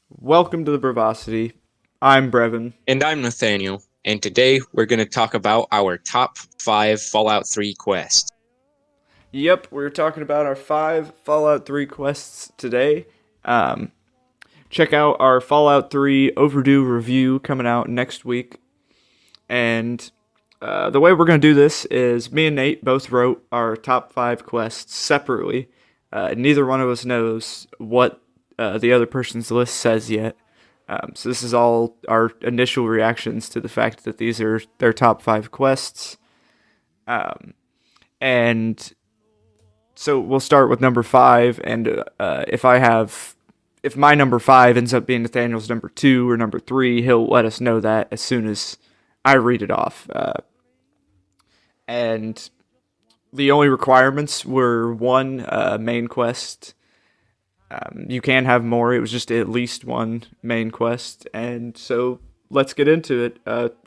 Welcome to the Brevosity. I'm Brevon. And I'm Nathaniel, and today we're going to talk about our top 5 Fallout 3 quests. Yep, we're talking about our 5 Fallout 3 quests today. Um, Check out our Fallout 3 overdue review coming out next week. And the way we're going to do this is me and Nate both wrote our top 5 quests separately. Neither one of us knows what the other person's list says yet. So this is all our initial reactions to the fact that these are their top 5 quests. And so we'll start with number 5, and if my number 5 ends up being Nathaniel's number 2 or number 3, he'll let us know that as soon as I read it off. And the only requirements were one main quest. You can have more. It was just at least one main quest. And so let's get into it.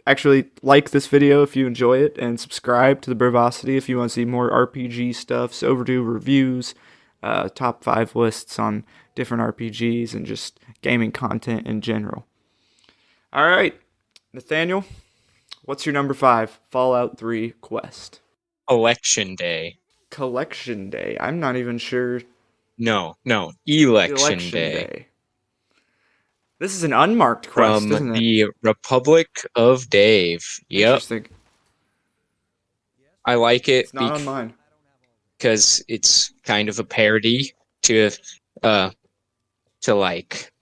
Actually, like this video if you enjoy it, and subscribe to the Brevosity if you want to see more RPG stuff, overdue reviews, top 5 lists on different RPGs, and just gaming content in general. All right, Nathaniel, what's your number 5 Fallout 3 quest? Election Day. Collection Day. I'm not even sure. No, Election Election Day. Day. This is an unmarked quest, From isn't it? the Republic of Dave. Yep, Interesting. I like it It's not on mine. because it's kind of a parody to like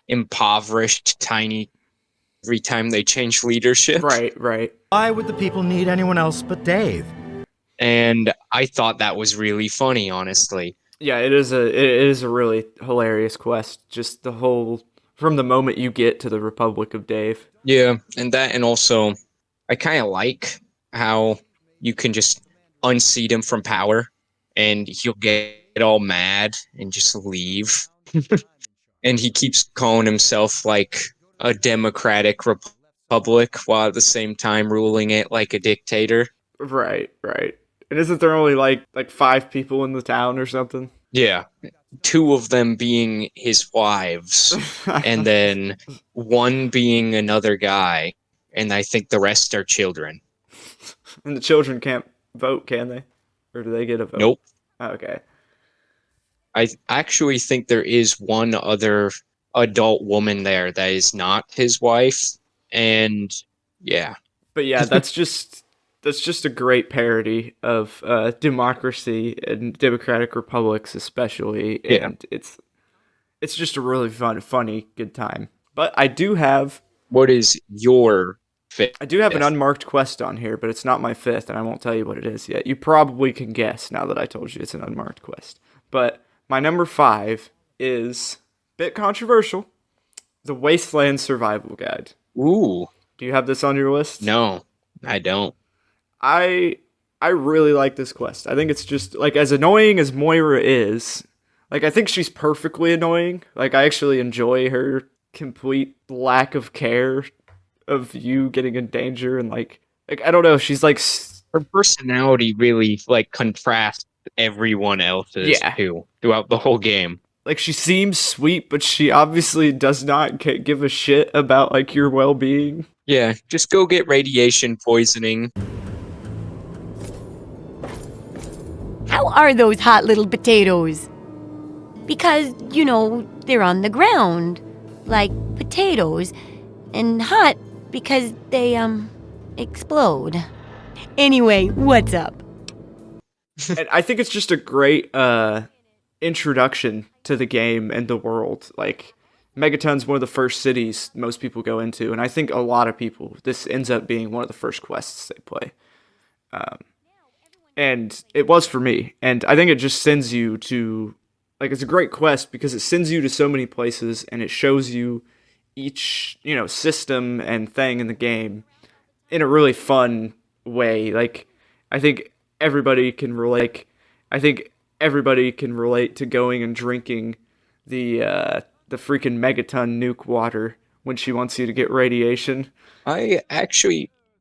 impoverished tiny every time they change leadership. Right. Why would the people need anyone else but Dave? And I thought that was really funny, honestly. Yeah, it is a really hilarious quest. Just the whole from the moment you get to the Republic of Dave. Yeah, and also I kind of like how you can just unseat him from power and he'll get all mad and just leave. And he keeps calling himself like a democratic republic while at the same time ruling it like a dictator. Right. And isn't there only like 5 people in the town or something? Yeah. 2 of them being his wives, and then 1 being another guy, and I think the rest are children. And the children can't vote, can they? Or do they get a vote? Nope. Okay. I actually think there is 1 other adult woman there that is not his wife, and yeah. But yeah, that's just a great parody of democracy and democratic republics, especially, and it's just a really funny, good time. But I do have What is your fifth? an unmarked quest on here, but it's not my 5th, and I won't tell you what it is yet. You probably can guess now that I told you it's an unmarked quest. But my number 5 is a bit controversial: the Wasteland Survival Guide. Ooh, Do you have this on your list? no, I don't. I really like this quest. I think it's just like, as annoying as Moira is, like, I think she's perfectly annoying. Like, I actually enjoy her complete lack of care of you getting in danger, and like I don't know, she's like Her personality really like contrasts everyone else's too throughout the whole game. like she seems sweet, but she obviously does not give a shit about like your well-being. Yeah, just go get radiation poisoning. How are those hot little potatoes? Because, they're on the ground, like potatoes, and hot because they, explode. Anyway, what's up? And I think it's just a great introduction to the game and the world. Like, Megaton's one of the first cities most people go into, and I think a lot of people, this ends up being one of the first quests they play. And it was for me, and I think it just sends you to, like, it's a great quest because it sends you to so many places, and it shows you each, system and thing in the game in a really fun way. Like, I think everybody can relate. I think everybody can relate to going and drinking the freaking Megaton nuke water when she wants you to get radiation. I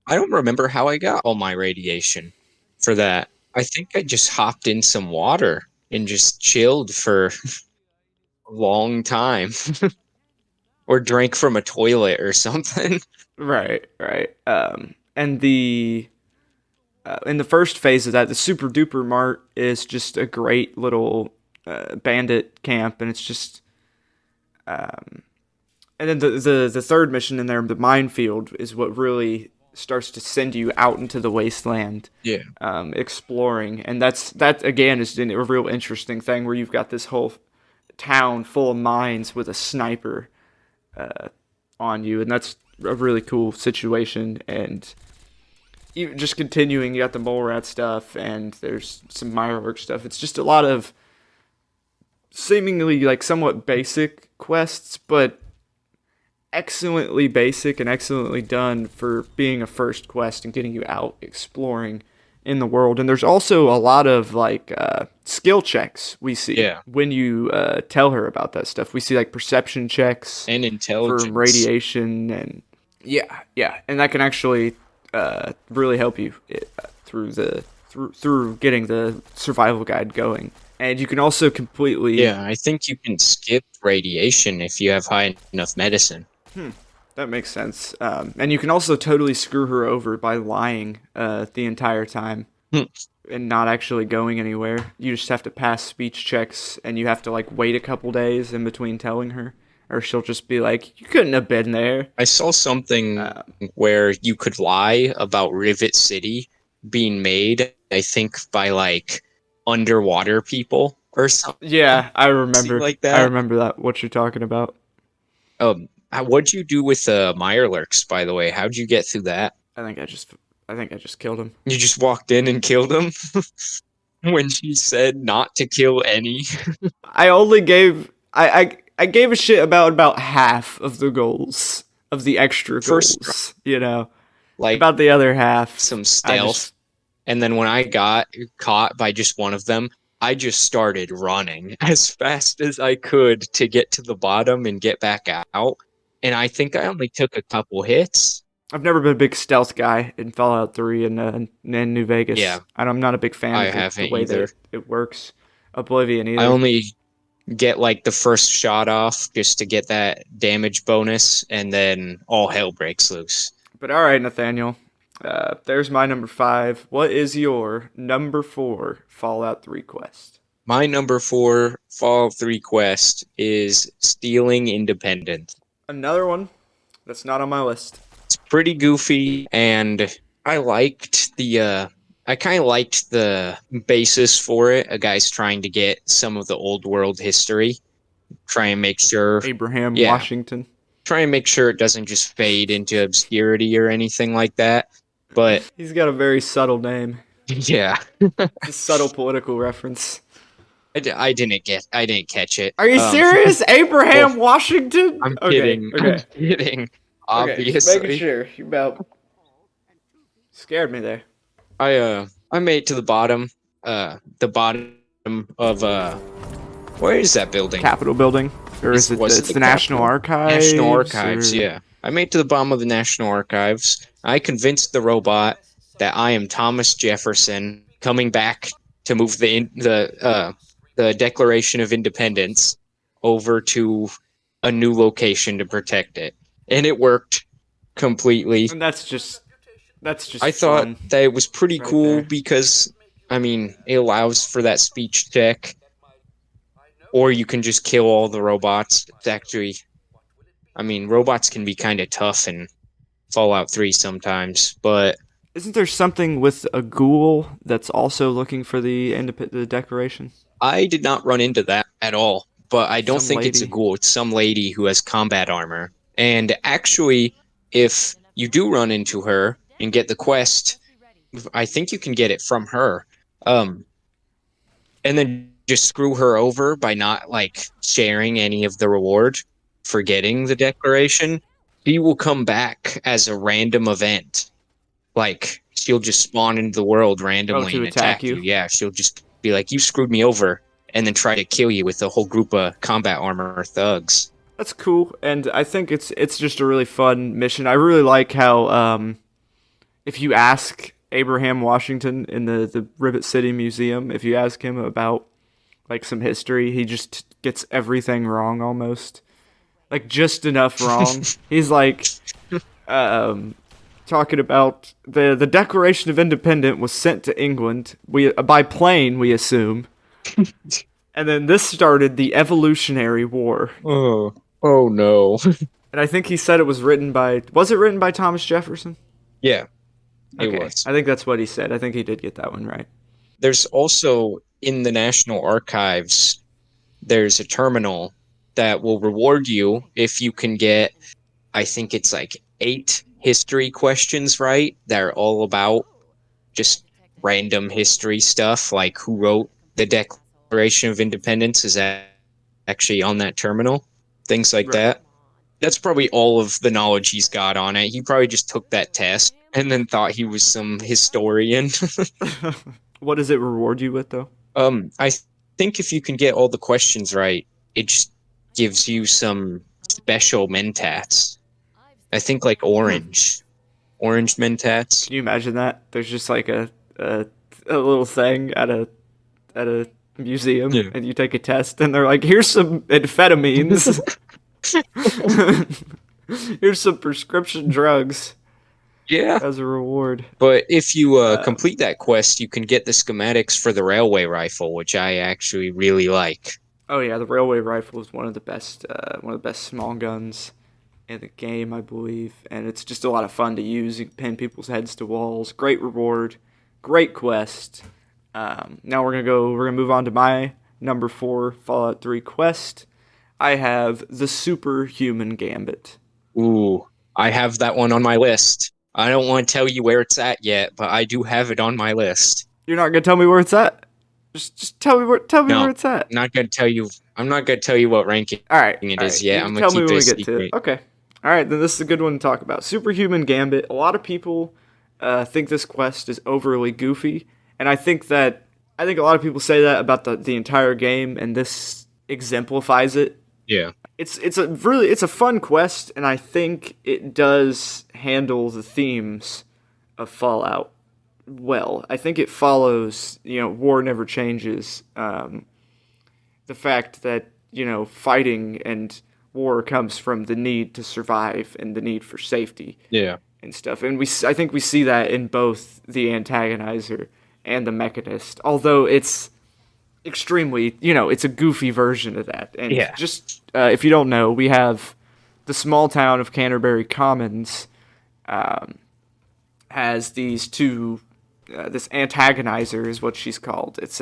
don't remember how I got all my radiation for that. I think I just hopped in some water and just chilled for a long time. or drank from a toilet or something. Right, right. And the in the first phase of that, the Super Duper Mart is just a great little bandit camp, and it's just and then the third mission in there, the Minefield, is what really starts to send you out into the wasteland, Yeah. exploring, and that again is a real interesting thing where you've got this whole town full of mines with a sniper on you, and that's a really cool situation. And even just continuing, you got the mole rat stuff, and there's some Mirelurk stuff. It's just a lot of seemingly like somewhat basic quests, but excellently basic and excellently done for being a first quest and getting you out exploring in the world. And there's also a lot of like skill checks we see when you tell her about that stuff. We see like perception checks And intelligence. for radiation, and yeah, and that can actually really help you through getting the survival guide going. And you can also completely Yeah, I think you can skip radiation if you have high enough medicine. That makes sense. And you can also totally screw her over by lying the entire time and not actually going anywhere. You just have to pass speech checks, and you have to like wait a couple days in between telling her, or she'll just be like, "You couldn't have been there." I saw something where you could lie about Rivet City being made, I think, by like underwater people or something. Yeah, I remember. Like that. I remember that. What you're talking about. What'd you do with the Mirelurks, by the way? How'd you get through that? I think I just killed him. You just walked in and killed him when she said not to kill any. I only gave I gave a shit about half of the goals of the extra goals. Like about the other half. some stealth. And then when I got caught by just one of them, I just started running as fast as I could to get to the bottom and get back out. And I think I only took a couple hits. I've never been a big stealth guy in Fallout 3 and New Vegas. Yeah. I'm not a big fan of the way that it works. Oblivion either. I only get like the first shot off just to get that damage bonus, and then all hell breaks loose. But all right, Nathaniel. There's my number 5. What is your number 4 Fallout 3 quest? My number 4 Fallout 3 quest is Stealing Independence. Another one that's not on my list. It's pretty goofy, and I kind of liked the basis for it. A guy's trying to get some of the old world history, try and make sure Abraham Washington. Try and make sure it doesn't just fade into obscurity or anything like that. But he's got a very subtle name. Yeah, a subtle political reference. I didn't catch it. Are you serious? Abraham Washington? I'm kidding. Okay. I'm kidding. Obviously. Just making sure. You about scared me there. I made it to the bottom. The bottom of where is that building? Capitol building, or is it? It's the National Archives. National Archives. Yeah. I made it to the bottom of the National Archives. I convinced the robot that I am Thomas Jefferson coming back to move the Declaration of Independence over to a new location to protect it, and it worked completely. And that's just. I thought that it was pretty cool because, I mean, it allows for that speech check, or you can just kill all the robots. It's actually, I mean, robots can be kind of tough in Fallout 3 sometimes, but isn't there something with a ghoul that's also looking for the Declaration? I did not run into that at all, but I don't think it's a ghoul. It's some lady who has combat armor. And actually, if you do run into her and get the quest, I think you can get it from her. And then just screw her over by not like sharing any of the reward for getting the Declaration. She will come back as a random event. Like, she'll just spawn into the world randomly and attack you. Yeah, she'll just be like, you screwed me over, and then try to kill you with a whole group of combat armor thugs. That's cool, and I think it's just a really fun mission. I really like how if you ask Abraham Washington in the Rivet City Museum, if you ask him about like some history, he just gets everything wrong almost. like just enough wrong. He's like, talking about the Declaration of Independence was sent to England by plane, we assume, and then this started the Evolutionary War. Oh no. And I think he said it was written by. Was it written by Thomas Jefferson? Yeah, it Okay, was. I think that's what he said. I think he did get that one right. There's also in the National Archives, there's a terminal that will reward you if you can get, I think it's like 8 history questions right that are all about just random history stuff, like who wrote the Declaration of Independence is actually on that terminal, things like Right. that. That's probably all of the knowledge he's got on it. He probably just took that test and then thought he was some historian. What does it reward you with, though? I think if you can get all the questions right, it just gives you some special mentats. I think like orange mentats. Can you imagine that? There's just like a little thing at a museum, Yeah. and you take a test, and they're like, "Here's some amphetamines. Here's some prescription drugs Yeah. as a reward." But if you complete that quest, you can get the schematics for the railway rifle, which I actually really like. Oh yeah, the railway rifle is one of the best small guns in the game, I believe, and it's just a lot of fun to use. You can pin people's heads to walls. Great reward, great quest. Now we're gonna move on to my number 4 Fallout 3 quest. I have the Superhuman Gambit. Ooh, I have that one on my list. I don't want to tell you where it's at yet, but I do have it on my list. You're not gonna tell me where it's at? Just tell me where No. where it's at. I'm not gonna tell you what ranking All right, it all is right. yet. You I'm can gonna tell me keep when it we a get to it. secret. Okay. All right, then this is a good one to talk about. Superhuman Gambit. A lot of people think this quest is overly goofy, and I think a lot of people say that about the entire game, and this exemplifies it. Yeah. It's a fun quest, and I think it does handle the themes of Fallout well. I think it follows, war never changes. The fact that, fighting and war comes from the need to survive and the need for safety Yeah. and stuff. And I think we see that in both the antagonizer and the mechanist, although it's extremely, it's a goofy version of that. And Yeah. just, if you don't know, we have the small town of Canterbury Commons has these two, this antagonizer is what she's called. It's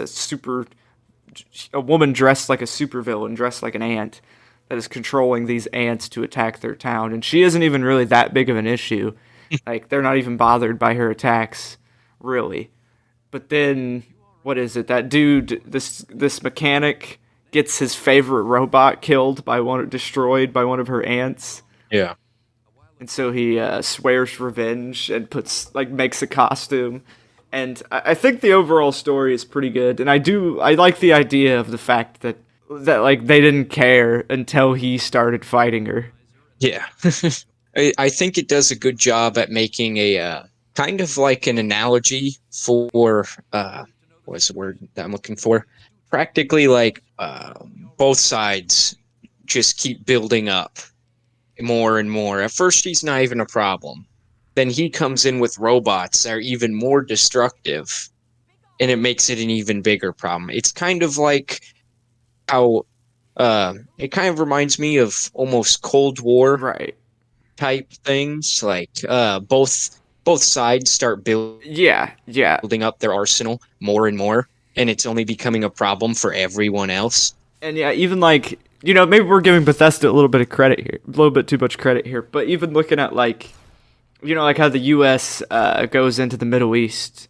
a woman dressed like a supervillain, dressed like an ant, that is controlling these ants to attack their town. And she isn't even really that big of an issue. Like, they're not even bothered by her attacks, really. But then, what is it? That dude, this mechanic, gets his favorite robot destroyed by one of her ants. Yeah. And so he swears revenge and makes a costume. And I think the overall story is pretty good. And I like the idea of the fact that like they didn't care until he started fighting her. Yeah. I think it does a good job at making a kind of like an analogy for what's the word that I'm looking for? Practically like both sides just keep building up more and more. At first she's not even a problem. Then he comes in with robots that are even more destructive, and it makes it an even bigger problem. It's kind of like how it kind of reminds me of almost Cold War Right. type things. Like both sides start Yeah. building up their arsenal more and more, and it's only becoming a problem for everyone else. And yeah, even like, maybe we're giving Bethesda a little bit of credit here, a little bit too much credit here, but even looking at like how the U.S. Goes into the Middle East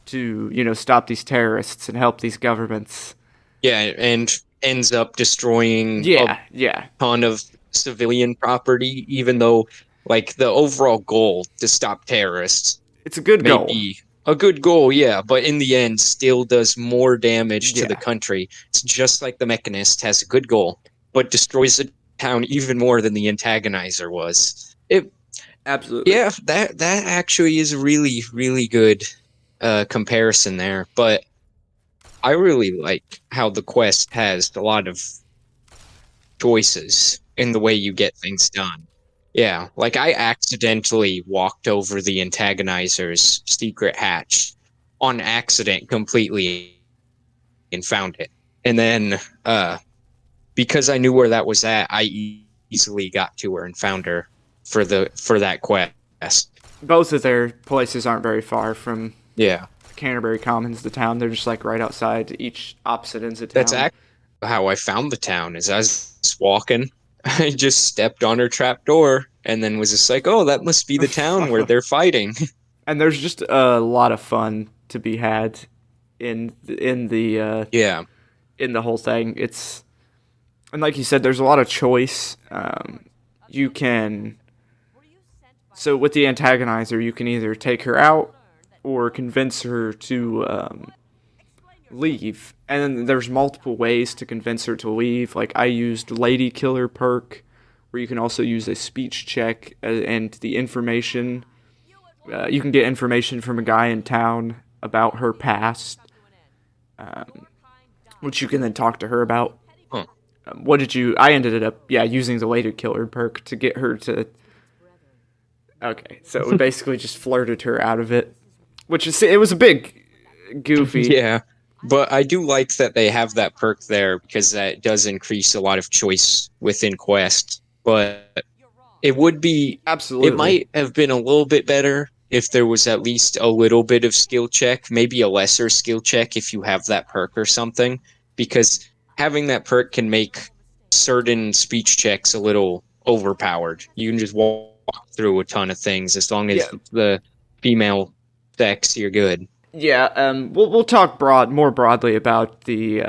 to, stop these terrorists and help these governments. Yeah, and ends up destroying Yeah. ton of civilian property, even though like the overall goal to stop terrorists It's a good may goal. be a good goal, yeah, but in the end still does more damage to the Yeah. country. It's just like the Mechanist has a good goal, but destroys the town even more than the Antagonizer was. Absolutely. Yeah, that actually is a really, really good comparison there, but I really like how the quest has a lot of choices in the way you get things done. Yeah, like I accidentally walked over the antagonizer's secret hatch on accident completely and found it. And then because I knew where that was at, I easily got to her and found her for that quest. Both of their places aren't very far from Yeah. Canterbury Commons, the town. They're just like right outside each opposite ends of town. That's actually how I found the town. Is I was walking, I just stepped on her trap door, and then was just like, "Oh, that must be the town where they're fighting." And there's just a lot of fun to be had in the Yeah, in the whole thing. And like you said, there's a lot of choice. You can. So with the antagonizer, you can either take her out or convince her to leave. And then there's multiple ways to convince her to leave. Like I used Lady Killer perk, where you can also use a speech check and the information. You can get information from a guy in town about her past, which you can then talk to her about. Huh. What did you? I ended up using the Lady Killer perk to get her to. Okay, so we basically just flirted her out of it, it was a big goofy. Yeah, but I do like that they have that perk there because that does increase a lot of choice within quests. But it would be Absolutely. It might have been a little bit better if there was at least a little bit of skill check, maybe a lesser skill check if you have that perk or something, because having that perk can make certain speech checks a little overpowered. You can just walk through a ton of things as long as the female sex, you're good. Yeah, we'll talk more broadly about the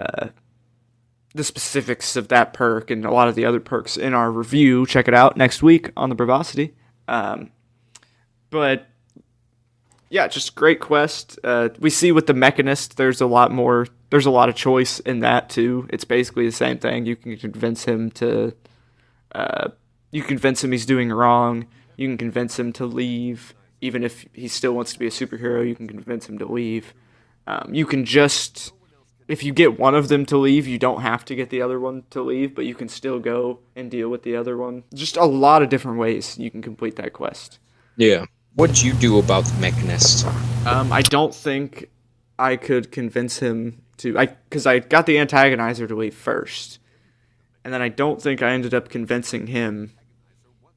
specifics of that perk and a lot of the other perks in our review. Check it out next week on the Brevosity. But yeah, just great quest. We see with the Mechanist, there's a lot of choice in that too. It's basically the same thing. You can convince him he's doing wrong. You can convince him to leave. Even if he still wants to be a superhero, you can convince him to leave. You can just, if you get one of them to leave, you don't have to get the other one to leave, but you can still go and deal with the other one. Just a lot of different ways you can complete that quest. Yeah. What'd you do about the Mechanist? I don't think I could convince him to, because I got the antagonizer to leave first, and then I don't think I ended up convincing him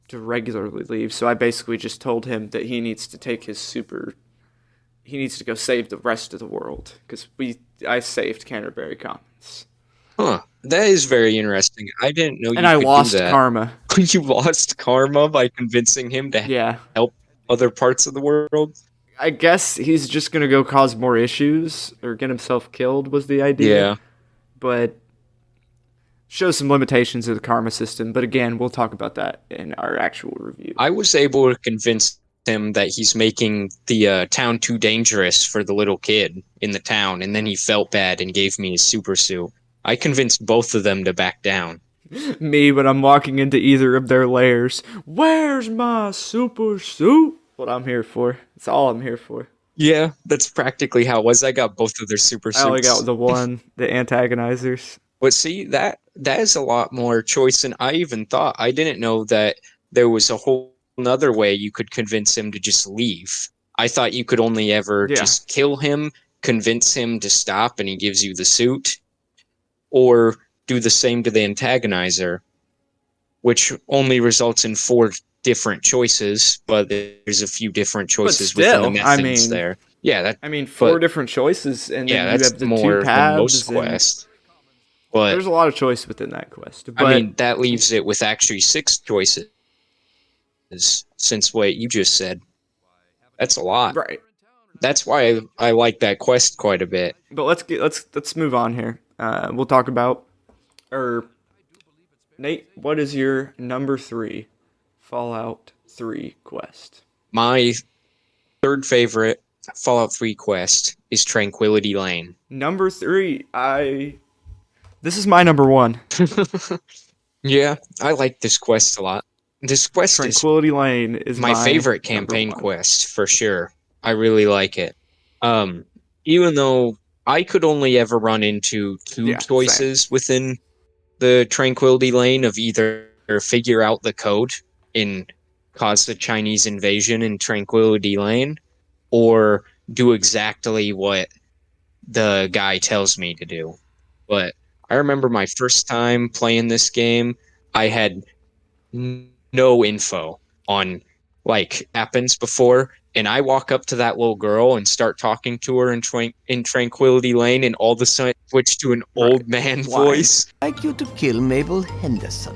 to regularly leave, so I basically just told him that he needs to take he needs to go save the rest of the world, because I saved Canterbury Commons. Huh. That is very interesting. I didn't know you And I could lost do that. karma. You lost karma by convincing him to help other parts of the world? I guess he's just going to go cause more issues or get himself killed was the idea. Yeah. But shows some limitations of the karma system. But again, we'll talk about that in our actual review. I was able to convince him that he's making the town too dangerous for the little kid in the town, and then he felt bad and gave me his super suit. I convinced both of them to back down. Me, when I'm walking into either of their lairs, where's my super suit? What I'm here for. That's all I'm here for. Yeah, that's practically how it was. I got both of their super suits. I only got the one, the antagonizers. But see, that is a lot more choice than I even thought. I didn't know that there was a whole another way you could convince him to just leave. I thought you could only ever just kill him, convince him to stop, and he gives you the suit, or do the same to the antagonizer, which only results in 4 different choices, but there's a few different choices within the methods there. Yeah, 4 different choices, and then you have the more 2 paths. Than most quests. But there's a lot of choice within that quest. But, I mean, that leaves it with actually 6 choices, since what you just said. That's a lot. Right. That's why I like that quest quite a bit. But let's move on here. We'll talk about, Nate, what is your number 3 Fallout 3 quest? My 3rd favorite Fallout 3 quest is Tranquility Lane. Number 3, this is my number 1. Yeah, I like this quest a lot. This quest Tranquility Lane is my favorite campaign quest, for sure. I really like it. Even though I could only ever run into 2 choices within the Tranquility Lane of either figure out the code and cause the Chinese invasion in Tranquility Lane, or do exactly what the guy tells me to do. But I remember my first time playing this game, I had no info on like happens before, and I walk up to that little girl and start talking to her in Tranquility Lane, and all of a sudden switch to an Right. old man Why? voice. I'd like you to kill Mabel Henderson.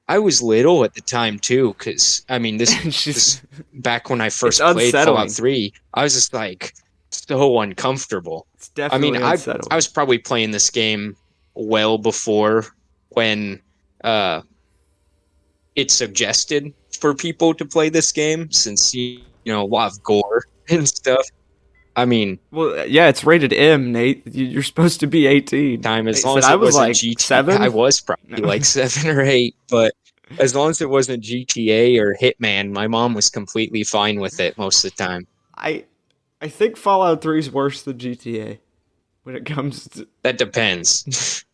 I was little at the time too, because I mean this She's back when I it's first played Fallout unsettling. 3. I was just like so uncomfortable. It's I mean, definitely unsettling. I was probably playing this game well before when it suggested for people to play this game, since you know, a lot of gore and stuff. I mean, Well, yeah, it's rated M, Nate. You're supposed to be 18. time as Nate long said as I it was wasn't like GTA, 7. I was probably No. like 7 or 8, but as long as it wasn't GTA or Hitman, my mom was completely fine with it most of the time. I think Fallout 3 is worse than GTA when it comes That depends.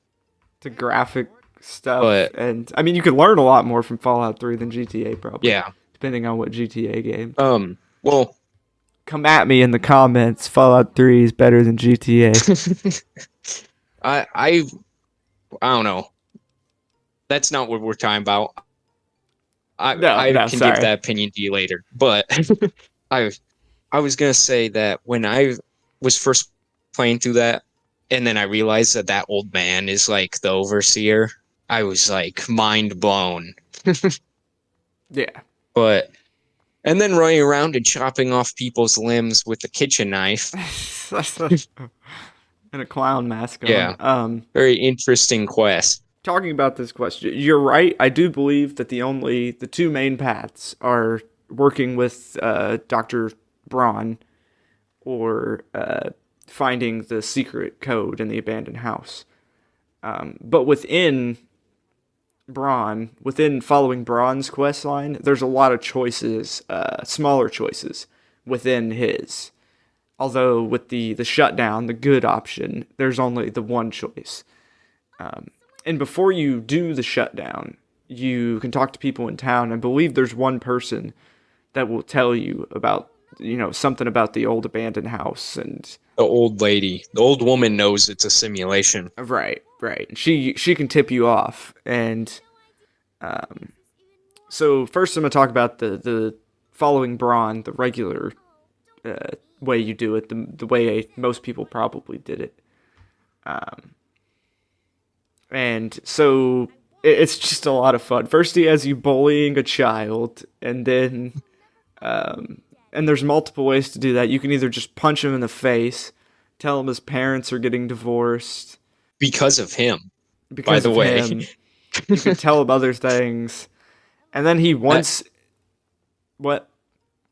to graphic stuff. But- And I mean, you could learn a lot more from Fallout 3 than GTA, probably. Yeah. Depending on what GTA game. Well, Come at me in the comments. Fallout 3 is better than GTA. I don't know. That's not what we're talking about. I can sorry. give that opinion to you later. But I was gonna say that when I was first playing through that, and then I realized that that old man is like the overseer, I was like mind blown. Yeah. But and then running around and chopping off people's limbs with a kitchen knife. And a clown mask on. Yeah. Very interesting quest. Talking about this question, you're right. I do believe that the two main paths are working with Dr. Braun or finding the secret code in the abandoned house. But within following Braun's quest line, there's a lot of choices, smaller choices within his. Although with the shutdown, the good option, there's only the one choice. And before you do the shutdown, you can talk to people in town. I believe there's one person that will tell you about, something about the old abandoned house and The old lady, the old woman knows it's a simulation. right. She can tip you off, and so first I'm gonna talk about the following Braun, the regular way you do it, the way most people probably did it. And so it's just a lot of fun. First he has you bullying a child, and then and there's multiple ways to do that. You can either just punch him in the face, tell him his parents are getting divorced Because of him. because By the of way. him. You can tell him other things, and then he wants what?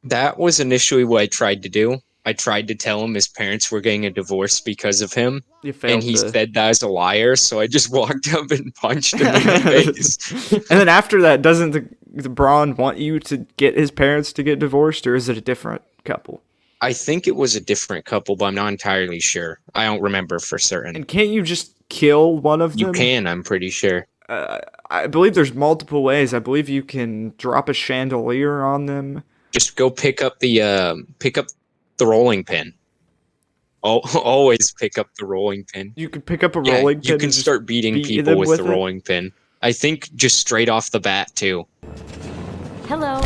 That was initially what I tried to do. I tried to tell him his parents were getting a divorce because of him, You failed. and he said that was a liar, so I just walked up and punched him in the face. And then after that, doesn't the Braun want you to get his parents to get divorced, or is it a different couple? I think it was a different couple, but I'm not entirely sure. I don't remember for certain. And can't you just kill one of them? You can, I'm pretty sure. I believe there's multiple ways. I believe you can drop a chandelier on them. Just go pick up the rolling pin. Always pick up the rolling pin. You can pick up a Yeah, rolling pin. you can and just start beating beat people them with the it. rolling pin. I think just straight off the bat too. Hello.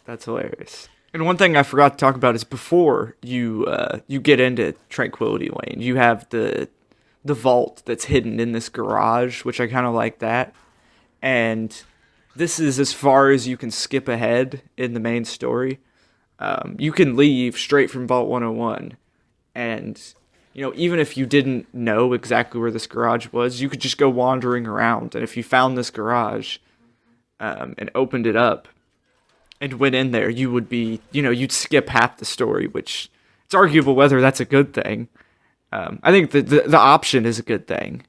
That's hilarious. And one thing I forgot to talk about is before you get into Tranquility Lane, you have the vault that's hidden in this garage, which I kind of like that. And this is as far as you can skip ahead in the main story. You can leave straight from Vault 101, and even if you didn't know exactly where this garage was, you could just go wandering around. And if you found this garage and opened it up and went in there, you would be, you'd skip half the story, which it's arguable whether that's a good thing. I think the option is a good thing.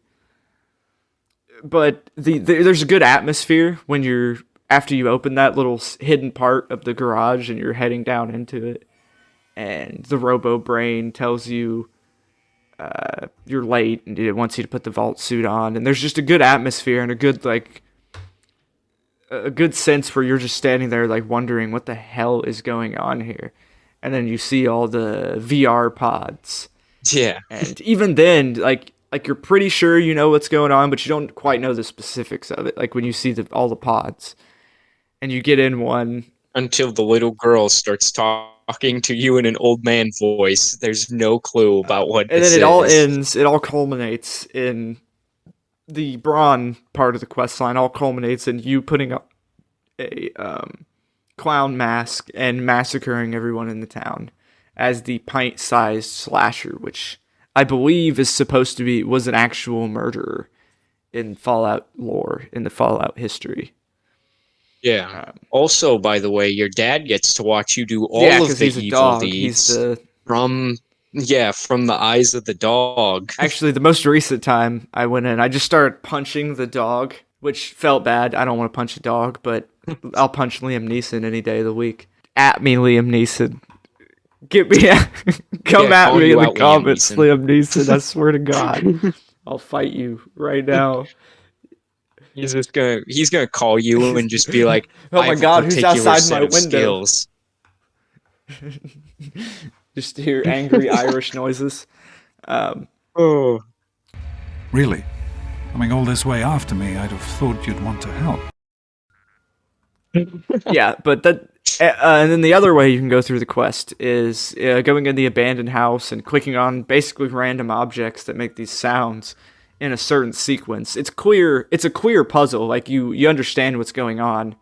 But there's a good atmosphere when you're after you open that little hidden part of the garage and you're heading down into it, and the Robo Brain tells you you're late and it wants you to put the vault suit on, and there's just a good atmosphere and a good sense where you're just standing there like wondering what the hell is going on here. And then you see all the VR pods. Yeah. And even then, like you're pretty sure you know what's going on, but you don't quite know the specifics of it. Like when you see all the pods and you get in one. Until the little girl starts talking to you in an old man voice. There's no clue about what and this then is. it all culminates in the Braun part of the quest line, all culminates in you putting up a clown mask and massacring everyone in the town as the pint-sized slasher, which I believe was an actual murderer in Fallout lore, in the Fallout history. Yeah. Also, by the way, your dad gets to watch you do all of the he's a evil dog. deeds from the eyes of the dog. Actually, the most recent time I went in, I just started punching the dog, which felt bad. I don't want to punch a dog, but I'll punch Liam Neeson any day of the week. At me, Liam Neeson. Get me come at me in the comments, Liam Neeson. I swear to God. I'll fight you right now. He's gonna call you and just be like, oh my God, who's outside my window? Skills. Just to hear angry Irish noises. Oh. Really? Coming all this way after me, I'd have thought you'd want to help. Yeah, but that, and then the other way you can go through the quest is going in the abandoned house and clicking on basically random objects that make these sounds in a certain sequence. It's a clear puzzle. Like you understand what's going on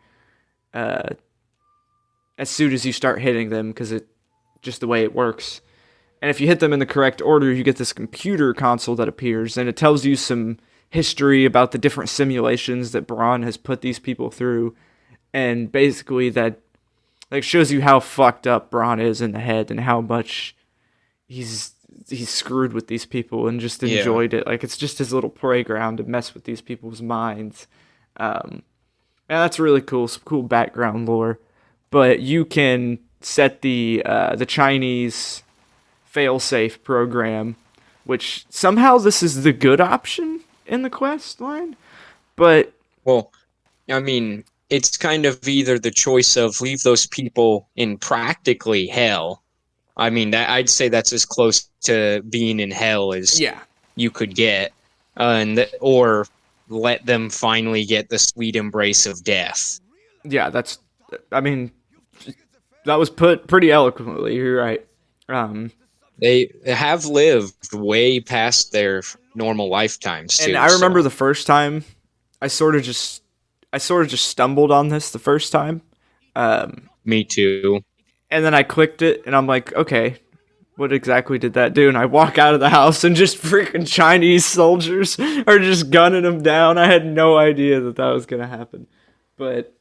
as soon as you start hitting them, because it just the way it works. And if you hit them in the correct order, you get this computer console that appears, and it tells you some history about the different simulations that Braun has put these people through, and basically that like shows you how fucked up Braun is in the head and how much he's screwed with these people and just enjoyed it. Like it's just his little playground to mess with these people's minds. And that's really cool. Some cool background lore. But you can set the Chinese failsafe program, which somehow this is the good option in the quest line. But well, I mean, it's kind of either the choice of leave those people in practically hell. I mean, I'd say that's as close to being in hell as you could get, or let them finally get the sweet embrace of death. Yeah, that was put pretty eloquently. You're right. They have lived way past their normal lifetimes too. And I remember the first time, I sort of just stumbled on this the first time. Me too. And then I clicked it, and I'm like, okay, what exactly did that do? And I walk out of the house, and just freaking Chinese soldiers are just gunning them down. I had no idea that was going to happen. But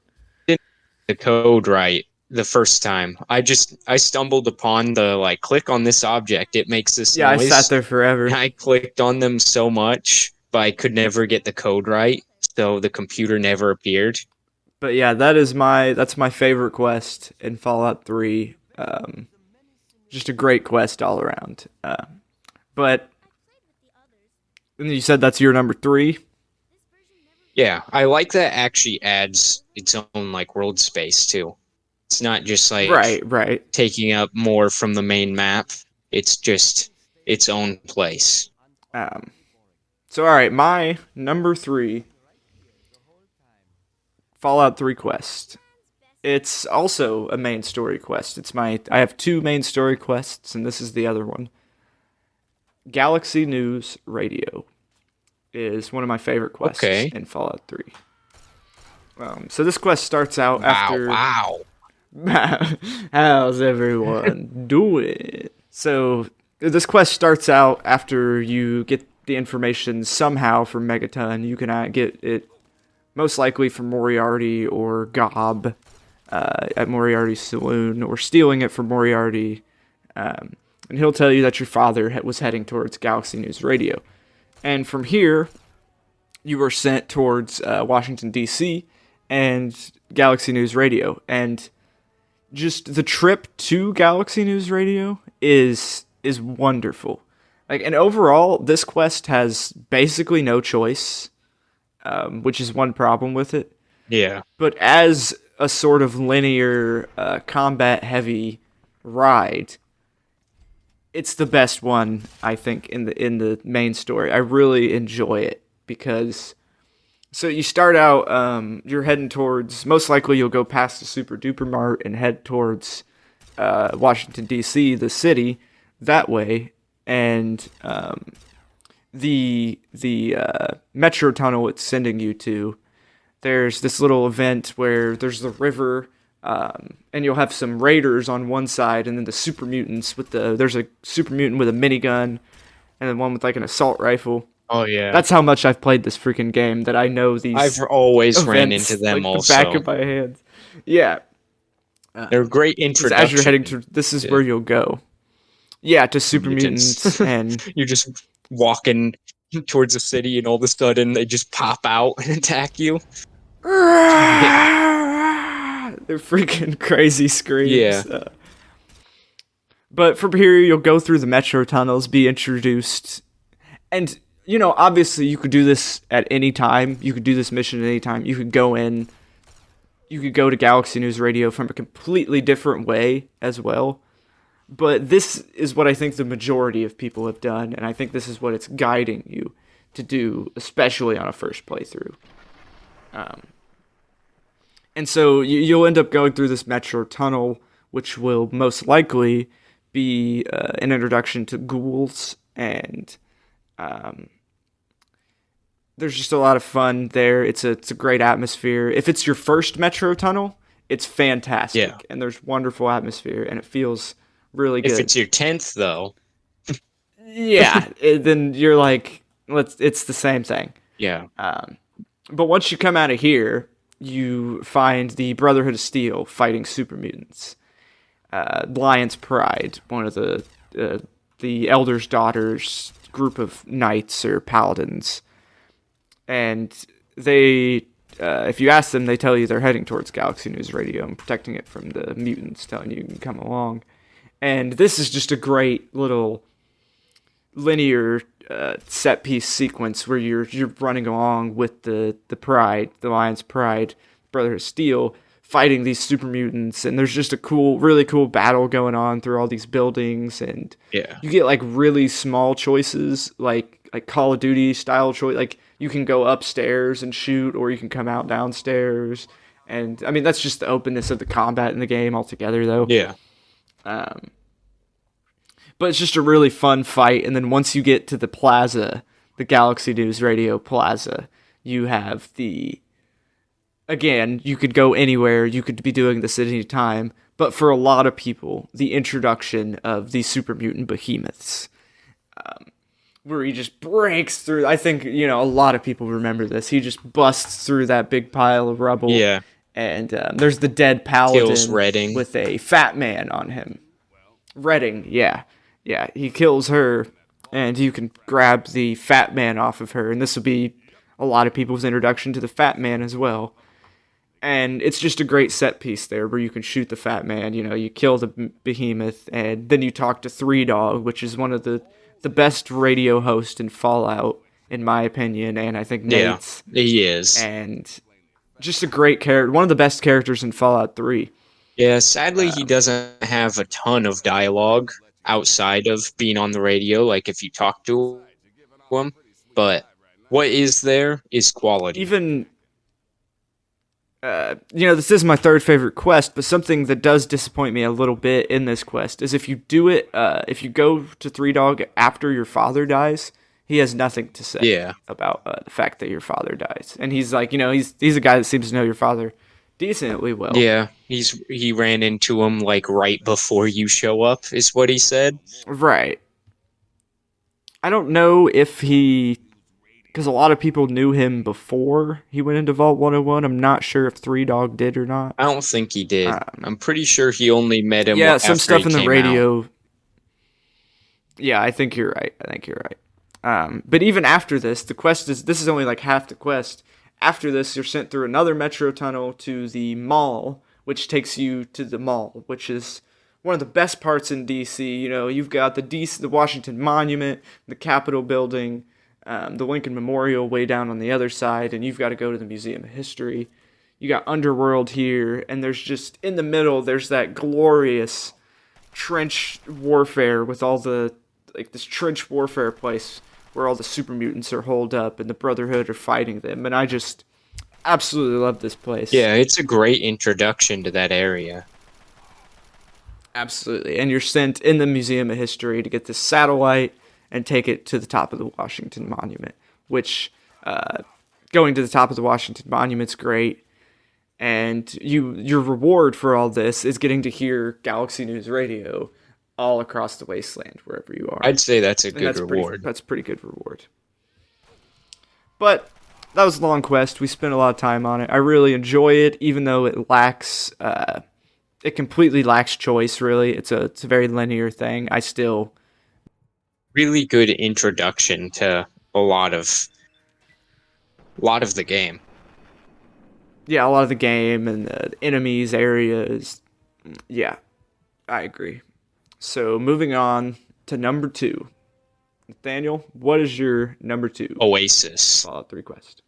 the code right the first time. I stumbled upon the, click on this object. It makes this noise. I sat there forever. And I clicked on them so much, but I could never get the code right, so the computer never appeared. But yeah, that's my favorite quest in Fallout 3. Just a great quest all around. But and you said that's your number 3? Yeah, I like that actually adds its own world space too. It's not just right taking up more from the main map. It's just its own place. So all right, my number 3 Fallout 3 quest. It's also a main story quest. I have 2 main story quests, and this is the other one. Galaxy News Radio is one of my favorite quests in Fallout 3. So this quest starts out after... Wow. How's everyone doing? So this quest starts out after you get the information somehow from Megaton. You can get it most likely from Moriarty or Gob at Moriarty's saloon, or stealing it from Moriarty. And he'll tell you that your father was heading towards Galaxy News Radio. And from here, you were sent towards Washington, D.C., and Galaxy News Radio, and just the trip to Galaxy News Radio is wonderful. Like, and overall, this quest has basically no choice, which is one problem with it. Yeah. But as a sort of linear, combat-heavy ride, it's the best one, I think, in the main story. I really enjoy it because, so you start out, you're heading towards, most likely you'll go past the Super Duper Mart and head towards Washington, D.C., the city, that way. And the metro tunnel it's sending you to, there's this little event where there's the river, and you'll have some raiders on one side, and then the super mutants there's a super mutant with a minigun, and then one with like an assault rifle. Oh yeah. That's how much I've played this freaking game that I know these. I've always events, ran into them like also. the back of my hands. Yeah. They're great introduction. As you're heading to, this is where you'll go. Yeah, to super mutants, and you're just walking towards the city, and all of a sudden they just pop out and attack you. They're freaking crazy screams. Yeah. But from here, you'll go through the metro tunnels, be introduced, and obviously you could do this at any time. You could do this mission at any time. You could go in. You could go to Galaxy News Radio from a completely different way as well. But this is what I think the majority of people have done, and I think this is what it's guiding you to do, especially on a first playthrough. And so you'll end up going through this metro tunnel, which will most likely be an introduction to ghouls, and there's just a lot of fun there. It's a great atmosphere. If it's your first metro tunnel, it's fantastic, Yeah. and there's wonderful atmosphere, and it feels really good. If it's your 10th, though. Yeah, then you're like, it's the same thing. Yeah. But once you come out of here, you find the Brotherhood of Steel fighting super mutants. Lion's Pride, one of the Elder's Daughters group of knights or paladins. And they, if you ask them, they tell you they're heading towards Galaxy News Radio and protecting it from the mutants, telling you can come along. And this is just a great little linear set piece sequence where you're running along with the Pride, the Lion's Pride, Brotherhood of Steel, fighting these super mutants, and there's just a really cool battle going on through all these buildings, and you get like really small choices, like Call of Duty style choice, like you can go upstairs and shoot, or you can come out downstairs, and I mean that's just the openness of the combat in the game altogether, though. Yeah. But it's just a really fun fight, and then once you get to the plaza, the Galaxy News Radio Plaza, you have again, you could go anywhere, you could be doing this at any time, but for a lot of people, the introduction of the super mutant behemoths, where he just breaks through, I think, a lot of people remember this, he just busts through that big pile of rubble, and there's the dead paladin kills Redding with a fat man on him. Redding, yeah, he kills her, and you can grab the fat man off of her, and this will be a lot of people's introduction to the fat man as well. And it's just a great set piece there where you can shoot the fat man, you kill the behemoth, and then you talk to Three Dog, which is one of the best radio hosts in Fallout, in my opinion, and I think Nate's. Yeah, he is. And just a great character, one of the best characters in Fallout 3. Yeah, sadly he doesn't have a ton of dialogue outside of being on the radio, like if you talk to him, but what is there is quality. Even, this is my third favorite quest, but something that does disappoint me a little bit in this quest is if you do it, if you go to Three Dog after your father dies, he has nothing to say about the fact that your father dies. And he's like, he's a guy that seems to know your father decently well. Yeah, he ran into him like right before you show up, is what he said. Right. I don't know if because a lot of people knew him before he went into Vault 101. I'm not sure if Three Dog did or not. I don't think he did. I'm pretty sure he only met him. Yeah, after some stuff in the radio. Out. Yeah, I think you're right. But even after this, this is only like half the quest. After this, you're sent through another metro tunnel to the mall, which takes you to the mall, which is one of the best parts in DC. You know, you've got the Washington Monument, the Capitol building, the Lincoln Memorial way down on the other side, and you've got to go to the Museum of History. You got Underworld here, and there's just, in the middle, there's that glorious trench warfare with all the, like, this trench warfare place where all the super mutants are holed up and the Brotherhood are fighting them, and I just absolutely love this place. Yeah, it's a great introduction to that area. Absolutely. And you're sent in the Museum of History to get this satellite and take it to the top of the Washington Monument, which going to the top of the Washington Monument's great. And your reward for all this is getting to hear Galaxy News Radio all across the Wasteland, wherever you are. I'd say that's a good reward. That's a pretty good reward. But that was a long quest. We spent a lot of time on it. I really enjoy it, even though it lacks... it completely lacks choice, really. It's a very linear thing. I still... Really good introduction to a lot of the game. Yeah, a lot of the game and the enemies, areas. Yeah, I agree. So, moving on to number 2. Nathaniel, what is your number 2? Oasis. Fallout 3 quest.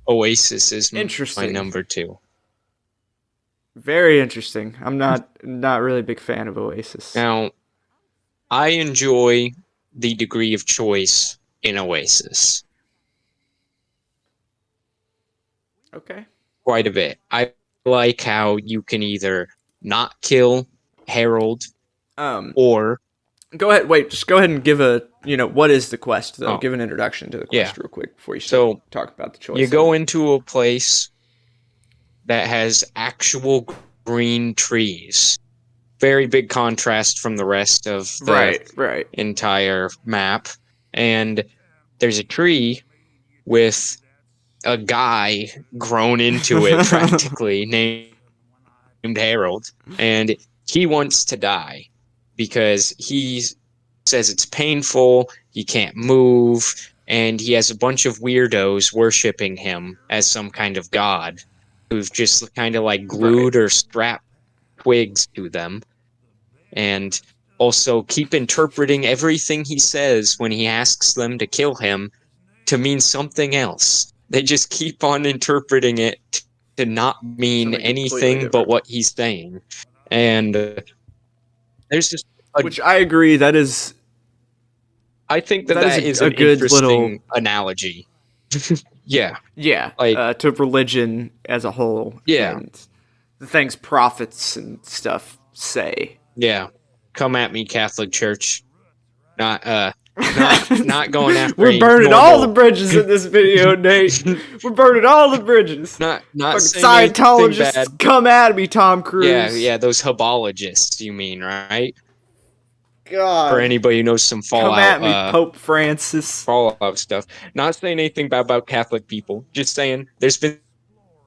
Oasis is Interesting. my number 2. Very interesting. I'm not really a big fan of Oasis. Now, I enjoy the degree of choice in Oasis. Okay. Quite a bit. I like how you can either not kill Harold or... Go ahead. Wait, just go ahead and give what is the quest, though? Oh. Give an introduction to the quest real quick before you talk about the choice. You go into a place that has actual green trees. Very big contrast from the rest of the entire map. And there's a tree with a guy grown into it practically named Harold. And he wants to die because he says it's painful, he can't move, and he has a bunch of weirdos worshipping him as some kind of god who've just kind of like glued or strapped twigs to them. And also keep interpreting everything he says when he asks them to kill him to mean something else. They just keep on interpreting it to not mean anything but what he's saying. And there's just... Which I agree, that is... I think that is a good interesting analogy. Yeah. Yeah, like, to religion as a whole. Yeah. And the things prophets and stuff say. Yeah. Come at me, Catholic Church. Not going after... We're burning all the bridges in this video, Nate. We're burning all the bridges. Not Scientologists, come at me, Tom Cruise. Yeah, those habologists, you mean, right? God. For anybody who knows some Fallout... Come at me, Pope Francis. Fallout stuff. Not saying anything bad about Catholic people. Just saying there's been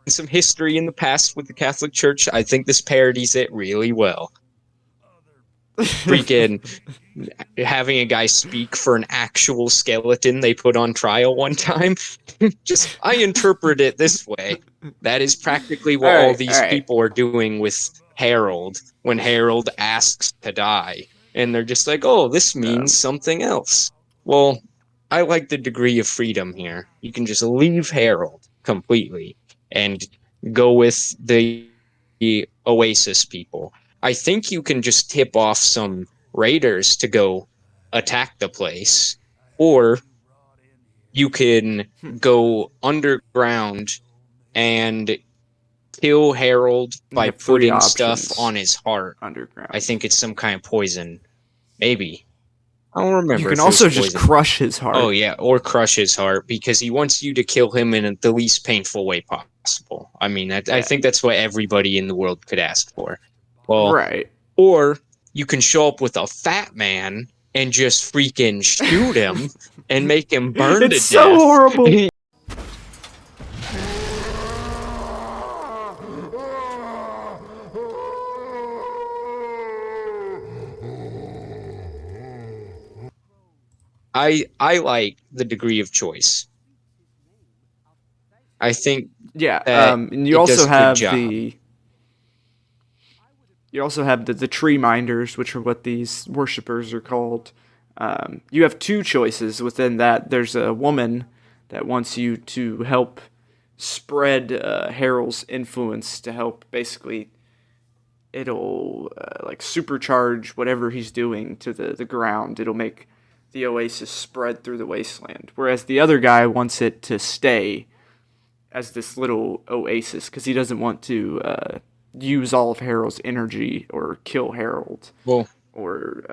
some history in the past with the Catholic Church. I think this parodies it really well. Freaking having a guy speak for an actual skeleton they put on trial one time. I interpret it this way. That is practically what all these people are doing with Harold when Harold asks to die. And they're just like, oh, this means something else. Well, I like the degree of freedom here. You can just leave Harold completely and go with the Oasis people. I think you can just tip off some raiders to go attack the place, or you can go underground and kill Harold by putting stuff on his heart. Underground. I think it's some kind of poison. Maybe. I don't remember. You can also just crush his heart. Oh, yeah, or crush his heart, because he wants you to kill him in the least painful way possible. I mean, I think that's what everybody in the world could ask for. Well, right. Or you can show up with a fat man and just freaking shoot him and make him burn to death. It's so horrible. I like the degree of choice. I think Yeah, that and you it does also a good have job. the tree minders, which are what these worshippers are called. You have two choices within that. There's a woman that wants you to help spread Harol's influence to help basically it'll like supercharge whatever he's doing to the ground. It'll make the oasis spread through the wasteland. Whereas the other guy wants it to stay as this little oasis because he doesn't want to use all of Harold's energy or kill Harold Well, or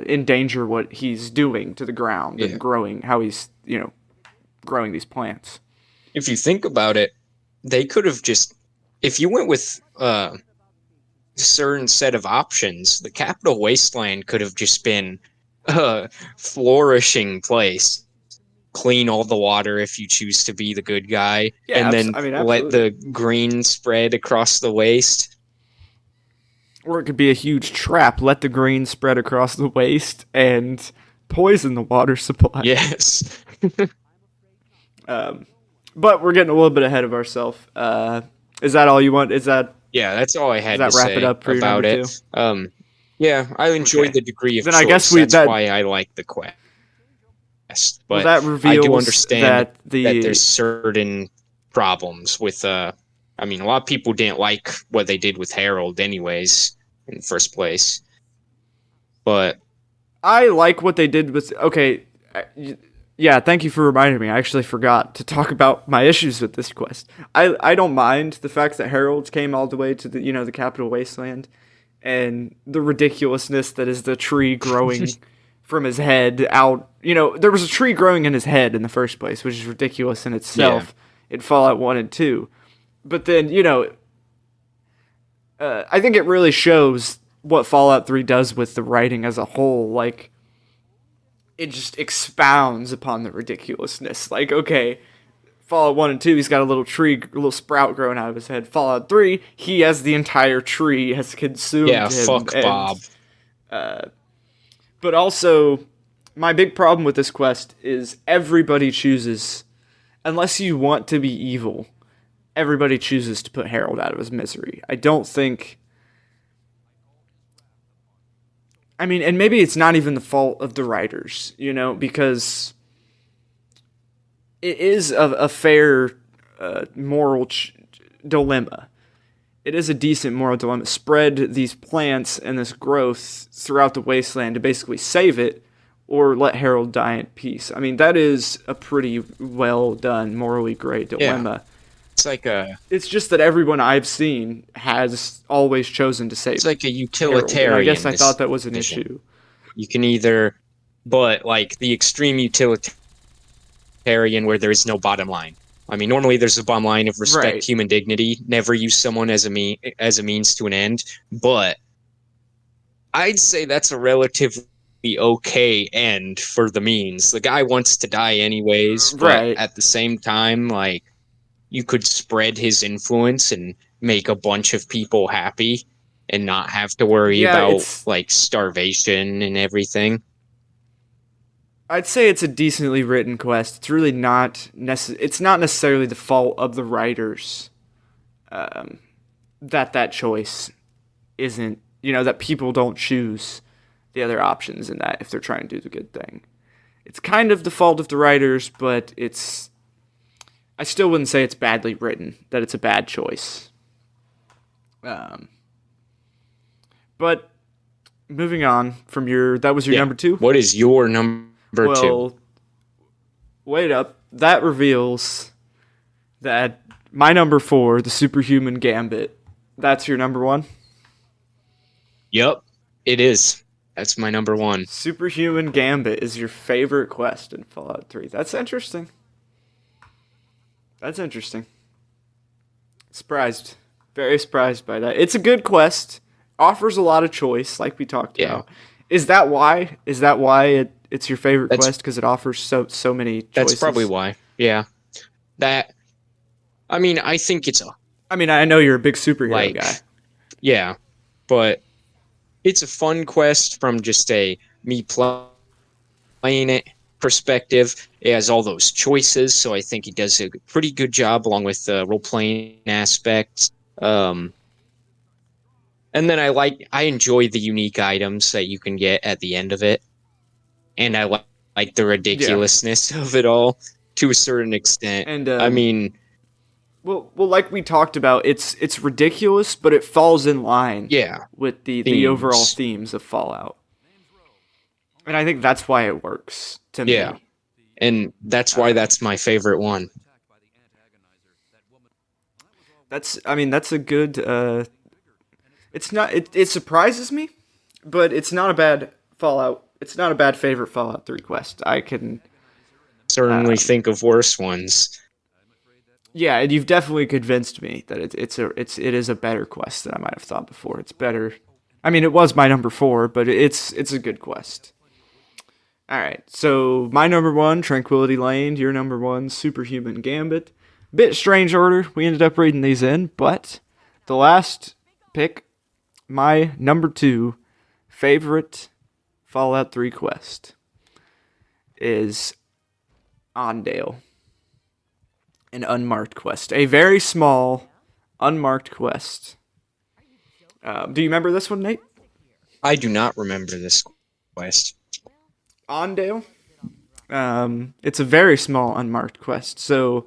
endanger what he's doing to the ground Yeah. and growing how he's growing these plants. if you think about it, they could have just, if you went with a certain set of options, the capital wasteland could have just been a flourishing place. Clean all the water if you choose to be the good guy, Yeah, and then let absolutely. the green spread across the waste. Or it could be a huge trap. Let the green spread across the waste and poison the water supply. Yes. But we're getting a little bit ahead of ourselves. Is that all you want? Is that Yeah, that's all I had Does to that wrap say it up for your about number it. Yeah, I enjoyed Okay. the degree of Then choice. I guess That's that why I like the quest. well But that I do reveals understand that that there's certain problems with I mean, a lot of people didn't like what they did with Harold anyways in the first place. But I like what they did with yeah, thank you for reminding me. I actually forgot to talk about my issues with this quest. I don't mind the fact that Harold came all the way to the the capital wasteland and the ridiculousness that is the tree growing from his head out. There was a tree growing in his head in the first place, which is ridiculous in itself in Fallout 1 and 2. But then, I think it really shows what Fallout 3 does with the writing as a whole. Like, it just expounds upon the ridiculousness. Like, okay, Fallout 1 and 2, he's got a little tree, a little sprout growing out of his head. Fallout 3, he has the entire tree, has consumed yeah, him. fuck and, Bob. But also, my big problem with this quest is everybody chooses, unless you want to be evil, everybody chooses to put Harold out of his misery. I don't think... I mean, and maybe it's not even the fault of the writers, because it is a fair moral dilemma. It is a decent moral dilemma. Spread these plants and this growth throughout the wasteland to basically save it, or let Harold die in peace. I mean, that is a pretty well done, morally great dilemma. It's like It's just that everyone I've seen has always chosen to save it's like a Harold. utilitarian. And I guess I thought that was an decision. issue. You can either, but like the extreme utilitarian where there is no bottom line. I mean, normally there's a bottom line of respect, Right. human dignity, never use someone as a means to an end. But I'd say that's a relatively okay end for the means. The guy wants to die anyways, but Right. at the same time, like, you could spread his influence and make a bunch of people happy and not have to worry Yeah, about it's- like starvation and everything. I'd say it's a decently written quest. It's really not it's not necessarily the fault of the writers that choice isn't, that people don't choose the other options in that if they're trying to do the good thing. It's kind of the fault of the writers, but I still wouldn't say it's badly written, that it's a bad choice. But moving on from that was your number 2? What is your number 2? Well, wait up. That reveals that my number 4, the Superhuman Gambit, that's your number 1? Yep, it is. That's my number 1. Superhuman Gambit is your favorite quest in Fallout 3. That's interesting. Surprised. Very surprised by that. It's a good quest. Offers a lot of choice, like we talked about. Is that why? It's your favorite quest? Because it offers so many choices? That's probably why. Yeah. I mean, I think it's I mean, I know you're a big superhero guy. Yeah, but it's a fun quest from just me playing it, perspective. It has all those choices, so I think he does a pretty good job along with the role playing aspects. And then I enjoy the unique items that you can get at the end of it, and I like the ridiculousness of it all to a certain extent. And I mean, well, like we talked about, it's ridiculous, but it falls in line yeah, with the themes. overall themes of Fallout. And I think that's why it works to me. Yeah, and that's why that's my favorite one. That's a good. It's not. It surprises me, but it's not a bad Fallout. It's not a bad favorite Fallout 3 quest. I can certainly think of worse ones. Yeah, and you've definitely convinced me that it is a better quest than I might have thought before. It's better. I mean, it was my number 4, but it's a good quest. All right, so my number 1, Tranquility Lane. Your number 1, Superhuman Gambit. Bit strange order. We ended up reading these in, but the last pick, my number 2 favorite Fallout 3 quest is Ondale. An unmarked quest. A very small, unmarked quest. Do you remember this one, Nate? I do not remember this quest. Ondale? It's a very small, unmarked quest. So,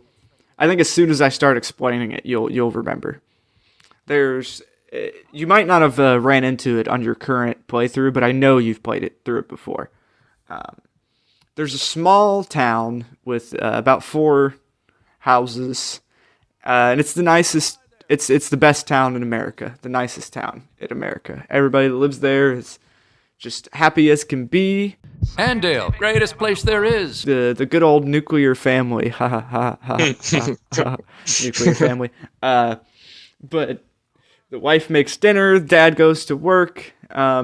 I think as soon as I start explaining it, you'll remember. You might not have ran into it on your current playthrough, but I know you've played through it before. There's a small town with about 4 houses, and it's the nicest. It's the best town in America, the nicest town in America. Everybody that lives there is just happy as can be. Andale, greatest place there is. The good old nuclear family, ha ha ha ha, nuclear family. But the wife makes dinner, dad goes to work.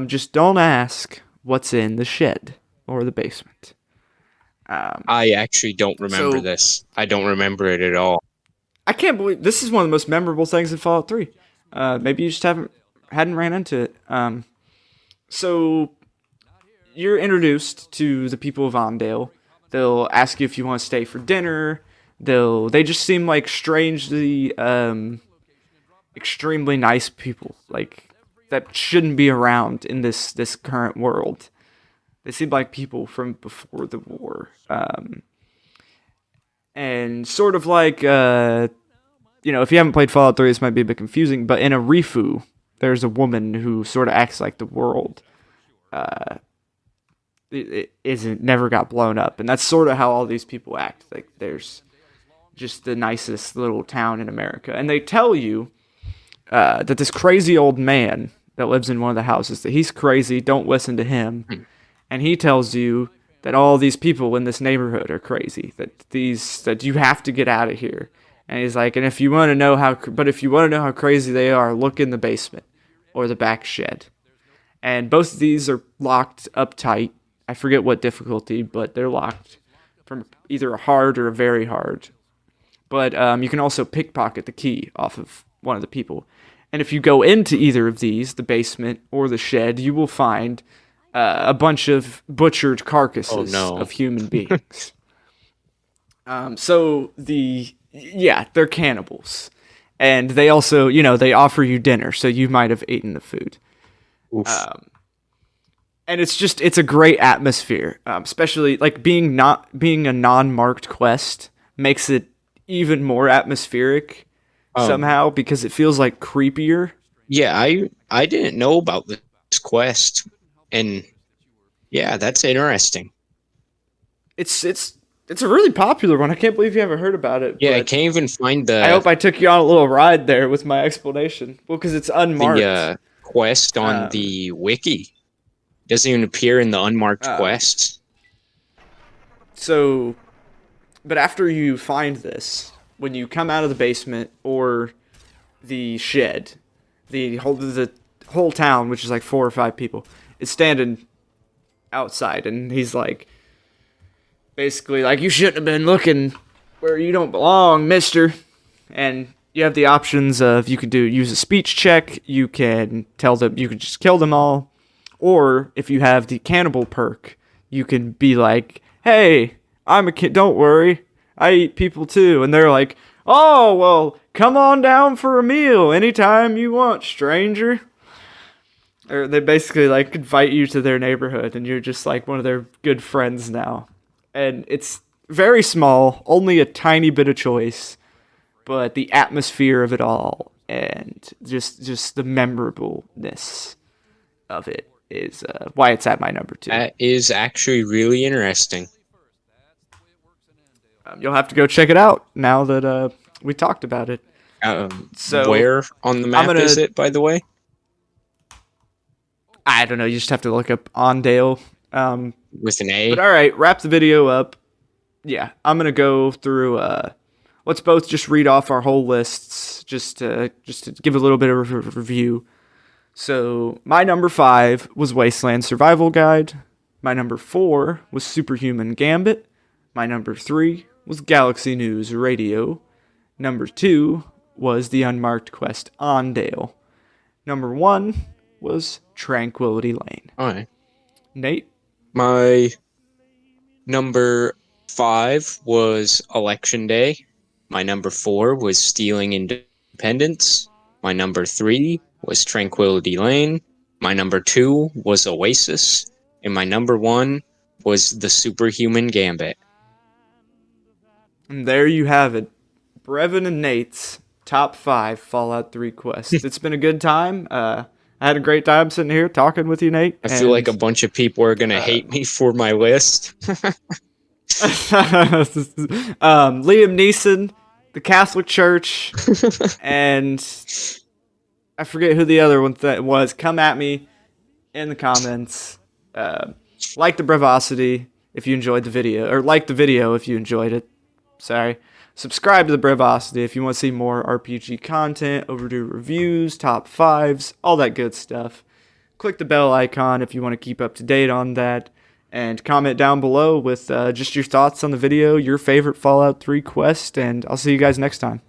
Just don't ask what's in the shed or the basement. I actually don't remember this. I don't remember it at all. I can't believe this is one of the most memorable things in Fallout 3. Maybe you just hadn't ran into it. So you're introduced to the people of Ondale. They'll ask you if you want to stay for dinner. They just seem like strangely, extremely nice people, like that shouldn't be around in this current world. They seem like people from before the war. And sort of like, if you haven't played Fallout 3, this might be a bit confusing, but in a Rifu, there's a woman who sort of acts like the world never got blown up. And that's sort of how all these people act. Like, there's just the nicest little town in America. And they tell you that this crazy old man that lives in one of the houses, that he's crazy, don't listen to him. And he tells you that all these people in this neighborhood are crazy, that you have to get out of here. And he's like, and if you want to know how crazy they are, look in the basement or the back shed. And both of these are locked up tight. I forget what difficulty, but they're locked from either a hard or a very hard. But you can also pickpocket the key off of one of the people. And if you go into either of these, the basement or the shed, you will find a bunch of butchered carcasses of human beings. They're cannibals. And they also, they offer you dinner, so you might have eaten the food. And it's a great atmosphere, especially like being a non-marked quest makes it even more atmospheric somehow, because it feels like creepier. Yeah, I didn't know about this quest. And yeah, that's interesting. It's a really popular one. I can't believe you haven't heard about it. Yeah, I can't even find I hope I took you on a little ride there with my explanation. Well, because it's unmarked. The quest on the wiki doesn't even appear in the unmarked quests. So, but after you find this, when you come out of the basement or the shed, the whole town, which is like 4 or 5 people, is standing outside, and he's like, basically like, you shouldn't have been looking where you don't belong, mister. And you have the options of, you can use a speech check, you can tell them, you can just kill them all, or if you have the cannibal perk, you can be like, hey, I'm a kid, don't worry, I eat people too. And they're like, oh, well, come on down for a meal anytime you want, stranger. Or they basically like invite you to their neighborhood and you're just like one of their good friends now. And it's very small, only a tiny bit of choice, but the atmosphere of it all and just the memorableness of it is why it's at my number 2. That is actually really interesting. You'll have to go check it out now that we talked about it. So Where on the map is it, by the way? I don't know. You just have to look up Ondale. With an A? But all right, wrap the video up. Yeah, I'm going to go through... let's both just read off our whole lists just to give a little bit of a review. So my number 5 was Wasteland Survival Guide. My number 4 was Superhuman Gambit. My number 3 was Galaxy News Radio. Number 2 was the unmarked quest Ondale. Number 1 was Tranquility Lane. All right. Nate? My number 5 was Election Day. My number 4 was Stealing Independence. My number 3 was Tranquility Lane. My number 2 was Oasis. And my number 1 was the Superhuman Gambit. And there you have it. Brevon and Nate's top 5 Fallout 3 quests. It's been a good time. I had a great time sitting here talking with you, Nate. I feel like a bunch of people are going to hate me for my list. Liam Neeson, the Catholic Church, and I forget who the other one was. Come at me in the comments. Like the Brevosity if you enjoyed the video, or like the video if you enjoyed it. Sorry. Subscribe to the Brevosity if you want to see more RPG content, overdue reviews, top 5s, all that good stuff. Click the bell icon if you want to keep up to date on that. And comment down below with just your thoughts on the video, your favorite Fallout 3 quest, and I'll see you guys next time.